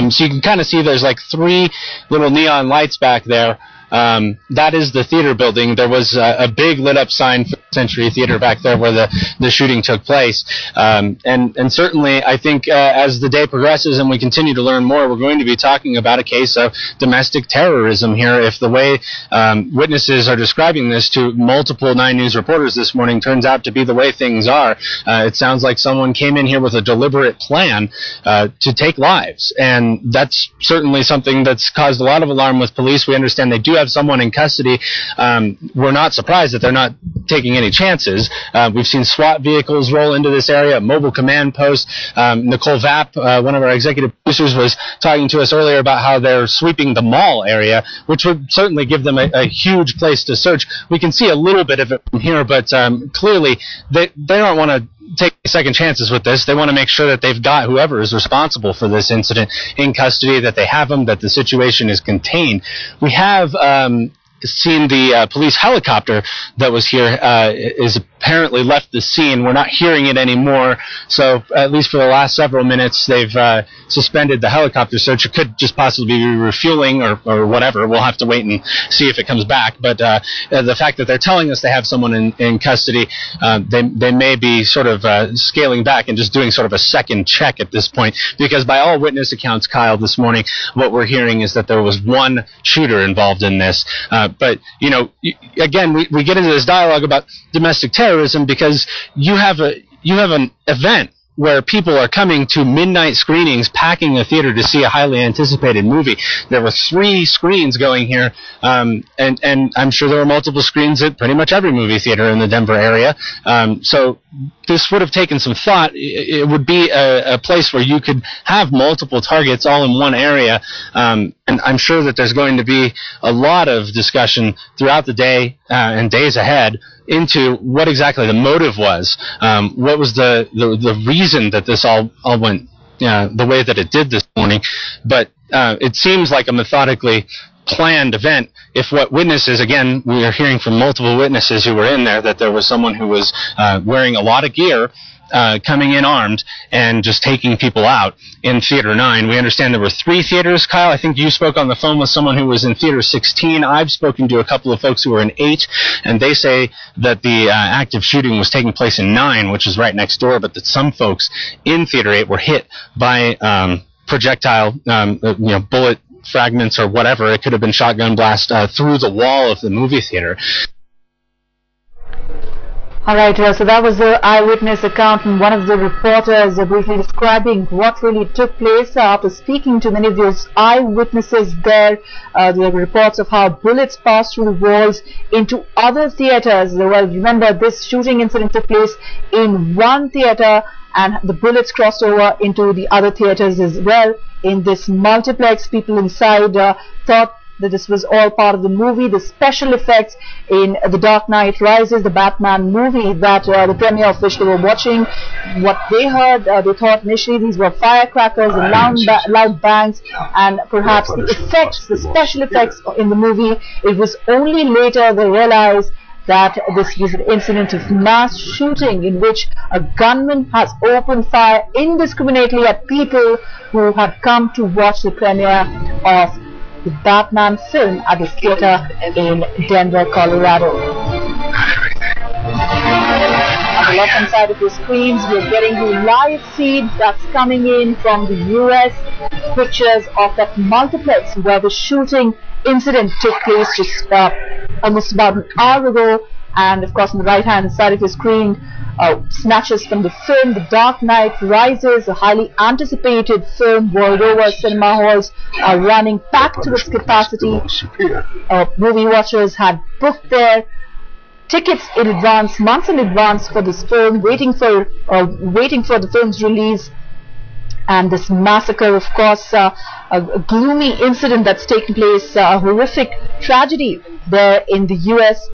So you can kind of see there's like 3 little neon lights back there. That is the theater building. There was a big lit up sign for Century Theater back there where the shooting took place. And certainly I think as the day progresses and we continue to learn more, we're going to be talking about a case of domestic terrorism here. If the way witnesses are describing this to multiple 9 News reporters this morning turns out to be the way things are, it sounds like someone came in here with a deliberate plan to take lives. And that's certainly something that's caused a lot of alarm with police. We understand they do have someone in custody. We're not surprised that they're not taking any chances. We've seen SWAT vehicles roll into this area, a mobile command post. Nicole Vapp, one of our executive producers, was talking to us earlier about how they're sweeping the mall area, which would certainly give them a huge place to search. We can see a little bit of it from here, but clearly they don't want to take second chances with this. They want to make sure that they've got whoever is responsible for this incident in custody, that they have them, that the situation is contained. We have seen the police helicopter that was here is apparently left the scene. We're not hearing it anymore, so at least for the last several minutes they've suspended the helicopter search. It could just possibly be refueling or whatever. We'll have to wait and see if it comes back, but the fact that they're telling us they have someone in custody, they may be sort of scaling back and just doing sort of a second check at this point, because by all witness accounts, Kyle, this morning what we're hearing is that there was one shooter involved in this. But, you know, again, we get into this dialogue about domestic terrorism because you have an event where people are coming to midnight screenings, packing a theater to see a highly anticipated movie. There were 3 screens going here, and I'm sure there were multiple screens at pretty much every movie theater in the Denver area. So this would have taken some thought. It would be a place where you could have multiple targets all in one area, and I'm sure that there's going to be a lot of discussion throughout the day and days ahead into what exactly the motive was. What was the reason that this all went the way that it did this morning? But it seems like a methodically planned event. If what witnesses, again, we are hearing from multiple witnesses who were in there, that there was someone who was wearing a lot of gear, coming in armed and just taking people out in Theater 9. We understand there were 3 theaters, Kyle. I think you spoke on the phone with someone who was in Theater 16. I've spoken to a couple of folks who were in 8, and they say that the active shooting was taking place in 9, which is right next door, but that some folks in Theater 8 were hit by projectile, bullet fragments or whatever. It could have been shotgun blast through the wall of the movie theater. All right, so that was the eyewitness account, and one of the reporters briefly describing what really took place after speaking to many of those eyewitnesses there. There were reports of how bullets passed through the walls into other theaters. Well, remember, this shooting incident took place in one theater, and the bullets crossed over into the other theaters as well. In this multiplex, people inside thought that this was all part of the movie. The special effects in The Dark Knight Rises, the Batman movie, that the premiere of which they were watching, what they heard, they thought initially these were firecrackers and loud bangs, and perhaps the effects, the special effects in the movie. It was only later they realized that this was an incident of mass shooting in which a gunman has opened fire indiscriminately at people who had come to watch the premiere of the Batman film at the theater in Denver, Colorado. On the left-hand side of your screens, we're getting the live feed that's coming in from the US, pictures of that multiplex where the shooting incident took place just almost about an hour ago. And of course, on the right-hand side of your screen, snatches from the film The Dark Knight Rises, a highly anticipated film. World over, cinema halls are running packed to its capacity. Movie watchers had booked their tickets in advance, months in advance, for this film, waiting for the film's release. And this massacre, of course, a gloomy incident that's taken place, a horrific tragedy there in the US.